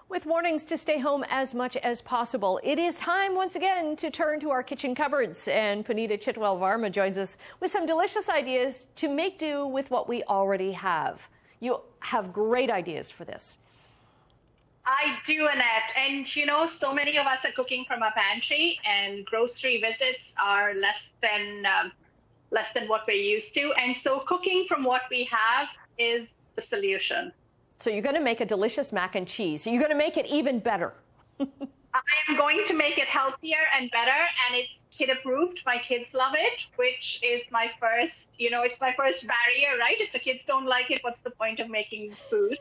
With mornings to stay home as much as possible, it is time once again to turn to our kitchen cupboards. And Puneeta Chitwell-Varma joins us with some delicious ideas to make do with what we already have. You have great ideas for this. I do, Annette. And you know, so many of us are cooking from our pantry, and grocery visits are less than what we're used to. And so cooking from what we have is the solution. So you're going to make a delicious mac and cheese. You're going to make it even better. I am going to make it healthier and better, and it's kid approved. My kids love it, which is my first, it's my first barrier, right? If the kids don't like it, what's the point of making food?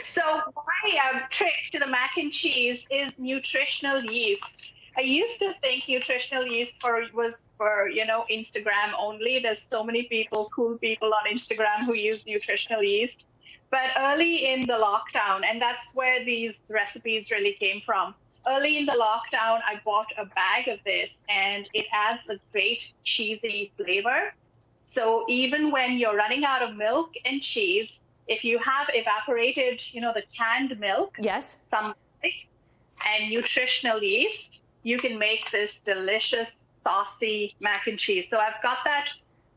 So my trick to the mac and cheese is nutritional yeast. I used to think nutritional yeast was for Instagram only. There's so many cool people on Instagram who use nutritional yeast. But early in the lockdown, and that's where these recipes really came from. Early in the lockdown, I bought a bag of this, and it adds a great cheesy flavor. So even when you're running out of milk and cheese, if you have evaporated, the canned milk, yes, some milk, and nutritional yeast, you can make this delicious, saucy mac and cheese. So I've got that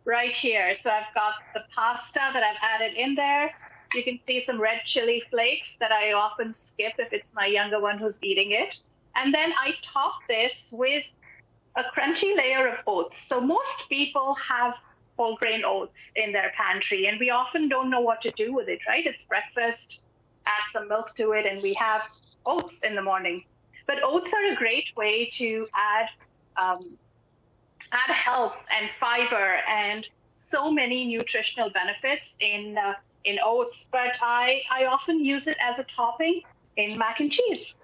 right here. So I've got the pasta that I've added in there. You can see some red chili flakes that I often skip if it's my younger one who's eating it. And then I top this with a crunchy layer of oats. So most people have whole grain oats in their pantry, and we often don't know what to do with it, right? It's breakfast, add some milk to it, and we have oats in the morning. But oats are a great way to add health and fiber and so many nutritional benefits in oats. But I often use it as a topping in mac and cheese.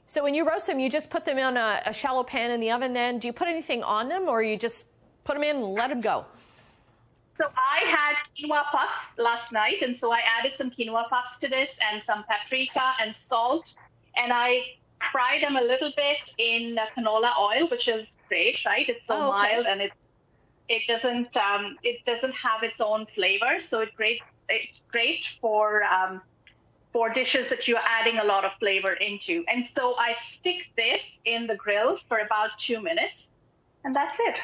So when you roast them, you just put them in a shallow pan in the oven then? Do you put anything on them, or you just put them in and let them go? So I had quinoa puffs last night, and so I added some quinoa puffs to this and some paprika and salt, and I fry them a little bit in canola oil, which is great, right? It's so mild, and it doesn't have its own flavor, so it's great for dishes that you're adding a lot of flavor into. And so I stick this in the grill for about 2 minutes, and that's it.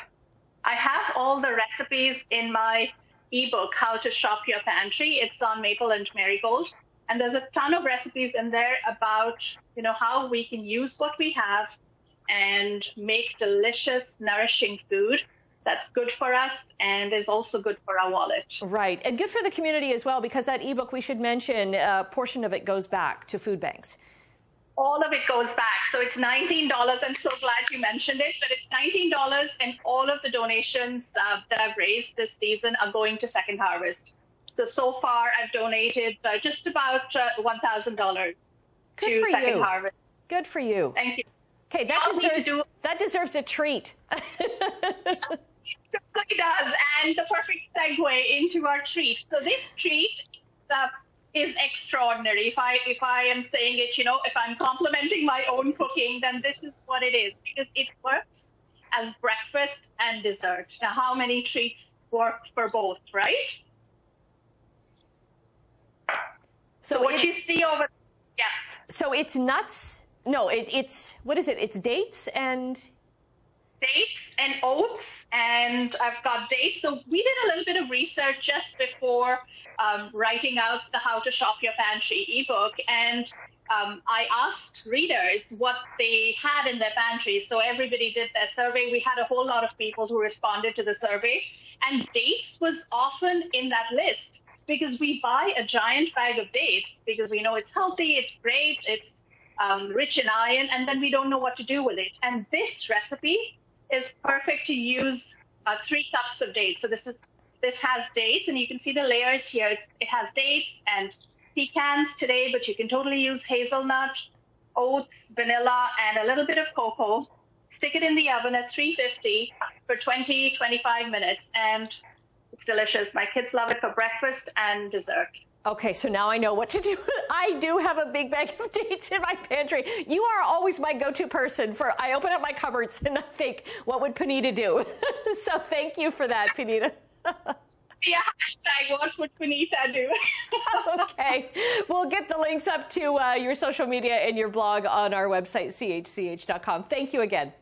I have all the recipes in my ebook, How to Shop Your Pantry. It's on Maple and Marigold. And there's a ton of recipes in there about, how we can use what we have and make delicious, nourishing food that's good for us and is also good for our wallet. Right. And good for the community as well, because that ebook, we should mention, a portion of it goes back to food banks. All of it goes back. So it's $19. I'm so glad you mentioned it, but it's $19, and all of the donations that I've raised this season are going to Second Harvest. So far, I've donated just about $1,000 to Second Harvest. Good for you. Thank you. Okay, that deserves a treat. It really does, and the perfect segue into our treat. So this treat is extraordinary. If I am saying it, if I'm complimenting my own cooking, then this is what it is, because it works as breakfast and dessert. Now, how many treats work for both, right? So what you see over, yes. So it's nuts. No, it's what is it? It's dates and oats, and I've got dates. So we did a little bit of research just before writing out the How to Shop Your Pantry ebook, and I asked readers what they had in their pantries. So everybody did their survey. We had a whole lot of people who responded to the survey, and dates was often in that list, because we buy a giant bag of dates because we know it's healthy, it's great, it's rich in iron, and then we don't know what to do with it. And this recipe is perfect to use 3 cups of dates. So this has dates, and you can see the layers here. It has dates and pecans today, but you can totally use hazelnut, oats, vanilla, and a little bit of cocoa. Stick it in the oven at 350 for 20-25 minutes, and it's delicious. My kids love it for breakfast and dessert. Okay, so now I know what to do. I do have a big bag of dates in my pantry. You are always my go-to person for, I open up my cupboards and I think, what would Puneeta do? So thank you for that, Puneeta. be a hashtag, what would Puneeta do? Okay. We'll get the links up to your social media and your blog on our website, chch.com. Thank you again.